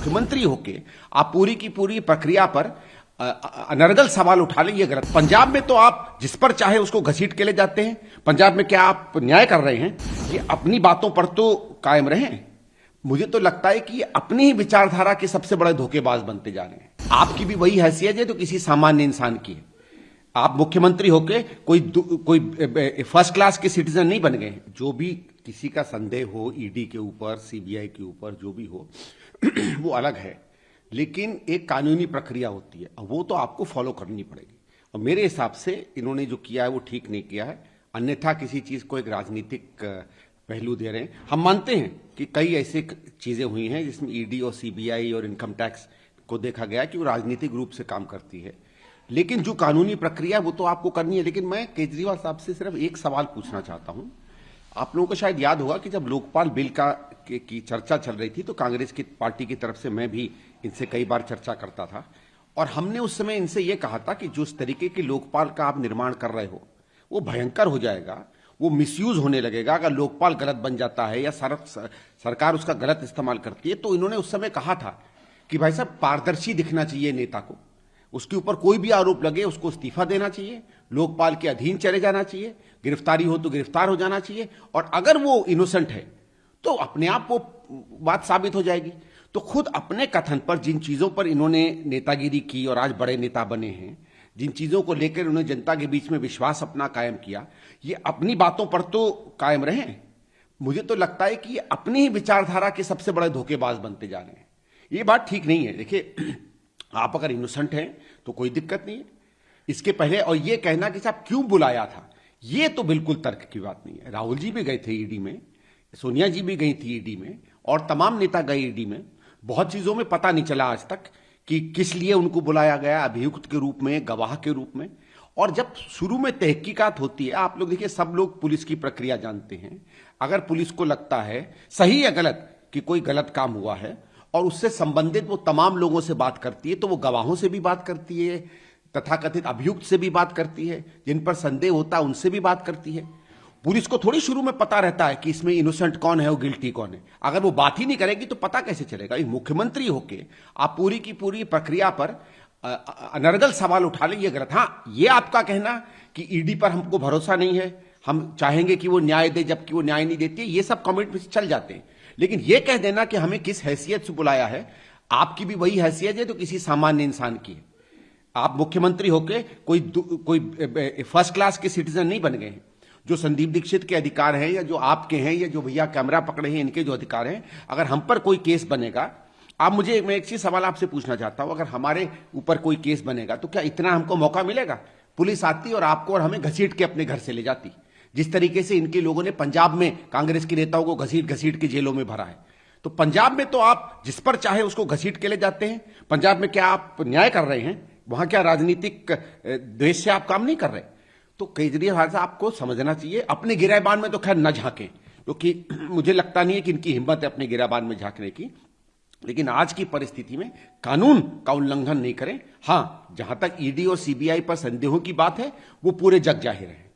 मुख्यमंत्री होके आप पूरी की पूरी प्रक्रिया पर अनर्गल सवाल उठा लें, ये गलत। पंजाब में तो आप जिस पर चाहे उसको घसीट के ले जाते हैं। पंजाब में क्या आप न्याय कर रहे हैं? ये अपनी बातों पर तो कायम रहें। मुझे तो लगता है कि अपनी ही विचारधारा के सबसे बड़े धोखेबाज बनते जा रहे हैं। आपकी भी वही हैसियत है तो किसी सामान्य इंसान की है। आप मुख्यमंत्री होके कोई फर्स्ट क्लास के सिटीजन नहीं बन गए। जो भी किसी का संदेह हो ईडी के ऊपर, सीबीआई के ऊपर, जो भी हो वो अलग है, लेकिन एक कानूनी प्रक्रिया होती है, वो तो आपको फॉलो करनी पड़ेगी। और मेरे हिसाब से इन्होंने जो किया है वो ठीक नहीं किया है, अन्यथा किसी चीज को एक राजनीतिक पहलू दे रहे हैं। हम मानते हैं कि कई ऐसी चीजें हुई हैं जिसमें ईडी और सीबीआई और इनकम टैक्स को देखा गया कि वो राजनीतिक रूप से काम करती है, लेकिन जो कानूनी प्रक्रिया वो तो आपको करनी है। लेकिन मैं केजरीवाल साहब से सिर्फ एक सवाल पूछना चाहता हूं। आप लोगों को शायद याद होगा कि जब लोकपाल बिल की चर्चा चल रही थी तो कांग्रेस की पार्टी की तरफ से मैं भी इनसे कई बार चर्चा करता था, और हमने उस समय इनसे यह कहा था कि जो इस तरीके के लोकपाल का आप निर्माण कर रहे हो वो भयंकर हो जाएगा, वो मिसयूज होने लगेगा। अगर लोकपाल गलत बन जाता है या सरकार उसका गलत इस्तेमाल करती है, तो इन्होंने उस समय कहा था कि भाई साहब पारदर्शी दिखना चाहिए नेता को, उसके ऊपर कोई भी आरोप लगे उसको इस्तीफा देना चाहिए, लोकपाल के अधीन चले जाना चाहिए, गिरफ्तारी हो तो गिरफ्तार हो जाना चाहिए, और अगर वो इनोसेंट है तो अपने आप वो बात साबित हो जाएगी। तो खुद अपने कथन पर जिन चीजों पर इन्होंने नेतागिरी की और आज बड़े नेता बने हैं, जिन चीजों को लेकर उन्होंने जनता के बीच में विश्वास अपना कायम किया, ये अपनी बातों पर तो कायम रहें। मुझे तो लगता है कि ये अपनी ही विचारधारा के सबसे बड़े धोखेबाज बनते जा रहे हैं। ये बात ठीक नहीं है। देखिए, आप अगर इनोसेंट हैं तो कोई दिक्कत नहीं है। इसके पहले और ये कहना कि साहब क्यों बुलाया था, ये तो बिल्कुल तर्क की बात नहीं है। राहुल जी भी गए थे ईडी में, सोनिया जी भी गई थी ईडी में, और तमाम नेता गए ईडी में। बहुत चीजों में पता नहीं चला आज तक कि किस लिए उनको बुलाया गया, अभियुक्त के रूप में, गवाह के रूप में। और जब शुरू में तहकीकात होती है, आप लोग देखिए, सब लोग पुलिस की प्रक्रिया जानते हैं। अगर पुलिस को लगता है सही या गलत कि कोई गलत काम हुआ है और उससे संबंधित वो तमाम लोगों से बात करती है, तो वो गवाहों से भी बात करती है, तथाकथित अभियुक्त से भी बात करती है, जिन पर संदेह होता है उनसे भी बात करती है। पुलिस को थोड़ी शुरू में पता रहता है कि इसमें इनोसेंट कौन है और गिल्टी कौन है। अगर वो बात ही नहीं करेगी तो पता कैसे चलेगा? एक मुख्यमंत्री होके आप पूरी की पूरी प्रक्रिया पर अनर्गल सवाल उठा लें, ये गलत। हाँ, ये आपका कहना कि ईडी पर हमको भरोसा नहीं है, हम चाहेंगे कि वो न्याय दे जबकि वो न्याय नहीं देती है, ये सब कमेंट में चल जाते हैं। लेकिन ये कह देना कि हमें किस हैसियत से बुलाया है, आपकी भी वही हैसियत है तो किसी सामान्य इंसान की है। आप मुख्यमंत्री होके कोई फर्स्ट क्लास के सिटीजन नहीं बन गए हैं। जो संदीप दीक्षित के अधिकार हैं या जो आपके हैं या जो भैया कैमरा पकड़े हैं इनके जो अधिकार हैं, अगर हम पर कोई केस बनेगा, मैं एक चीज सवाल आपसे पूछना चाहता हूं, अगर हमारे ऊपर कोई केस बनेगा तो क्या इतना हमको मौका मिलेगा? पुलिस आती और आपको और हमें घसीट के अपने घर से ले जाती, जिस तरीके से इनके लोगों ने पंजाब में कांग्रेस के नेताओं को घसीट घसीट के जेलों में भरा है। तो पंजाब में तो आप जिस पर चाहे उसको घसीट के ले जाते हैं। पंजाब में क्या आप न्याय कर रहे हैं? वहां क्या राजनीतिक द्वेष से आप काम नहीं कर रहे? तो केजरीवाल साहब आपको समझना चाहिए, अपने गिरेबान में तो खैर न झांकें, क्योंकि मुझे लगता नहीं है कि इनकी हिम्मत है अपने गिरेबान में झांकने की। लेकिन आज की परिस्थिति में कानून का उल्लंघन नहीं करें। हां, जहां तक ईडी और सीबीआई पर संदेहों की बात है वो पूरे जग जाहिर है।